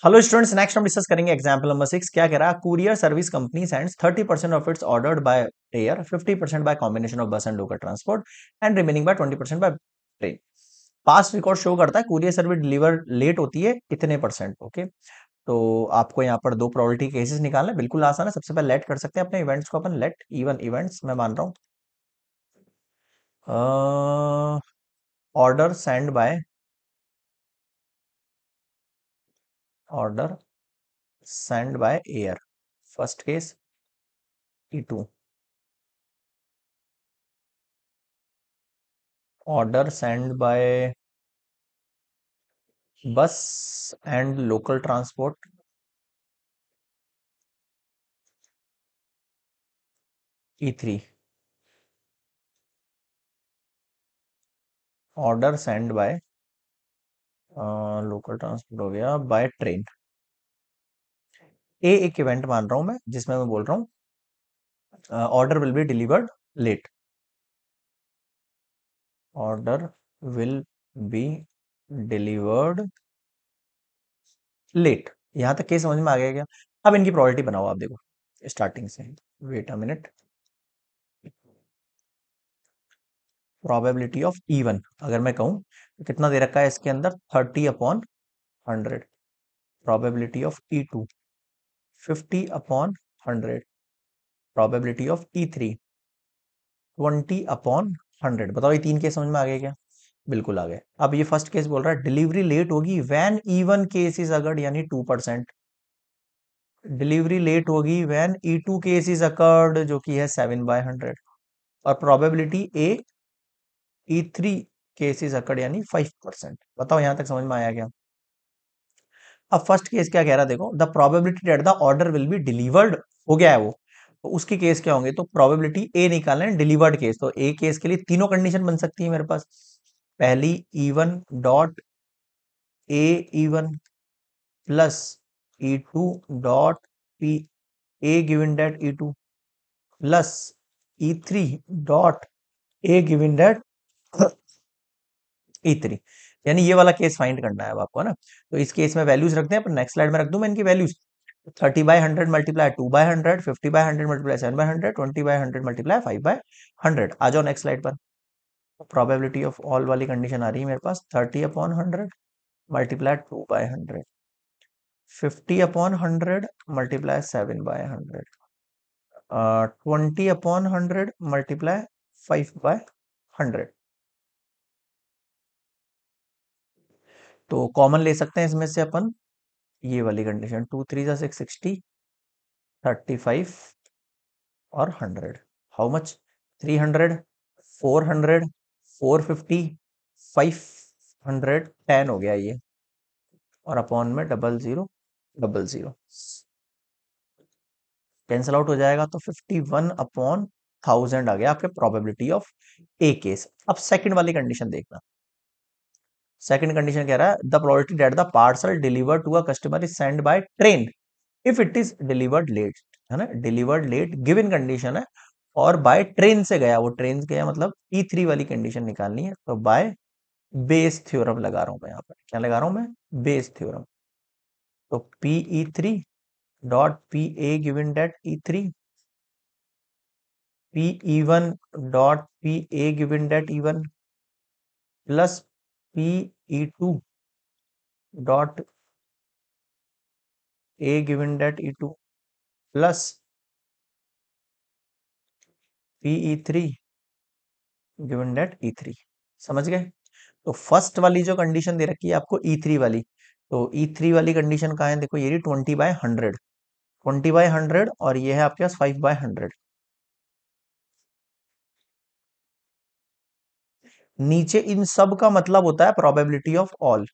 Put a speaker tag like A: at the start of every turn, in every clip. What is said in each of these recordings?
A: Hello students, next हम discuss करेंगे example number 6। क्या कह रहा है? Courier service company sends 30% of its ordered by air, 50% by combination of bus and local transport and remaining by 20% by train. Past record show करता है courier service deliver late होती है इतने परसेंट। ओके, तो आपको यहाँ पर दो प्रोबेबिलिटी केसेस निकालना है, बिल्कुल आसान है। सबसे पहले लेट कर सकते हैं अपने इवेंट्स को, अपन लेट इवन इवेंट्स मैं मान रहा हूँ। Order send by order send by air, first case E2। Order send by bus and local transport E3। Order send by local transport हो गया, बाय ट्रेन। ए एक इवेंट मान रहा हूं मैं, जिसमें मैं बोल रहा हूँ order will be delivered late. Order will be delivered late. यहां तक के समझ में आ गया क्या? अब इनकी प्रोबेबिलिटी बनाओ आप, देखो स्टार्टिंग से। Wait a minute. Probability of even अगर मैं कहूं तो कितना दे रखा है इसके अंदर? 30/100। Probability of E2 50/100। Probability of E3 20/100। बताओ ये तीन केस समझ में आ गए क्या? बिल्कुल आ गए। अब ये फर्स्ट केस बोल रहा है डिलीवरी लेट होगी when even case is occurred, यानी 2%। डिलीवरी लेट होगी when E2 case is occurred, जो कि है 7/100। और probability E3 case is occurred यानी 5%। बताओ यहां तक समझ में आया क्या? अब फर्स्ट केस क्या कह रहा है, देखो the probability that the order will be delivered, हो गया है वो, तो उसके केस क्या होंगे? तो प्रोबेबिलिटी ए निकालना है, डिलीवर्ड केस। तो ए केस के लिए तीनों कंडीशन बन सकती है मेरे पास। पहली E1 dot A E1 plus E2 dot P A given that E2 plus E3 dot A given that E3। यानी ये वाला केस फाइंड करना है अब आपको, है ना? तो इस केस में वैल्यूज रखते हैं, पर नेक्स्ट स्लाइड में रख दूं मैं इनकी वैल्यूज। 30/100 multiply 2/100, 50/100 multiply 7/100, 20/100 multiply 5/100। आ जाओ नेक्स्ट स्लाइड पर। प्रोबेबिलिटी ऑफ ऑल वाली कंडीशन आ रही है मेरे पास। 30/100 मल्टीप्लाई 2/100, 50/100 मल्टीप्लाई 7/100, 20/100 मल्टीप्लाई 5/100। तो कॉमन ले सकते हैं इसमें से अपन ये वाली कंडीशन। 2 3 660, 35 और 100। How much? 300, 400, 450, 500, 10 हो गया ये। और अपॉन में 0000 कैंसल आउट हो जाएगा, तो 51/1000 आ गया आपके प्रोबेबिलिटी ऑफ ए केस। अब सेकंड वाली कंडीशन देखना। सेकंड कंडीशन कह रहा है the probability that the parcel delivered to a customer is send by train if it is delivered late, है ना? डिलीवर्ड लेट गिवन कंडीशन है, और बाय ट्रेन से गया, वो ट्रेन से गया मतलब E3 वाली कंडीशन निकालनी है। तो बाय बेस थ्योरम लगा रहा हूं मैं यहाँ पर। क्या लगा रहा हूं मैं? Bayes theorem. तो PE3 dot PA given that E3, PE1 dot PA given that E1 plus PE2 dot A given that E2 plus PE3 given that E3। समझ गए? तो फर्स्ट वाली जो कंडीशन दे रखी है आपको E3 वाली, तो E3 वाली कंडीशन कहाँ है? देखो ये 20/100, 20/100, और ये है आपके पास 5/100। नीचे इन सब का मतलब होता है प्रोबेबिलिटी ऑफ ऑल,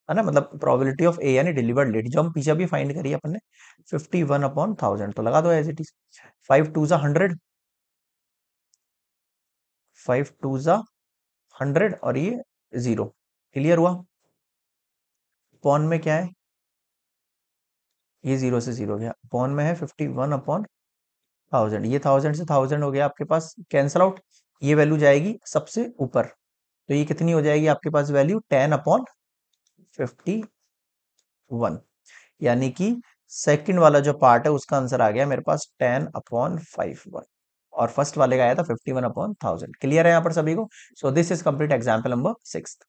A: है ना? मतलब प्रोबेबिलिटी ऑफ ए यानी डिलीवर्ड लेट, जो हम पीछे भी फाइंड करी अपन ने। 51/1000 तो लगा दो एज इट इज। 5 2 100, 5 2 100, और ये 0। क्लियर हुआ? पॉन में क्या है? ये 0 से 0 गया। पॉन में है 51/1000। ये 1000 से 1000 हो गया आपके पास कैंसल आउट। ये वैल्यू जाएगी सबसे ऊपर, तो ये कितनी हो जाएगी आपके पास वैल्यू? 10/51। यानी कि सेकंड वाला जो पार्ट है उसका आंसर आ गया मेरे पास 10/5 और फर्स्ट वाले का आया था 51/1000। क्लियर है यहाँ पर सभी को? So this is complete example number 6।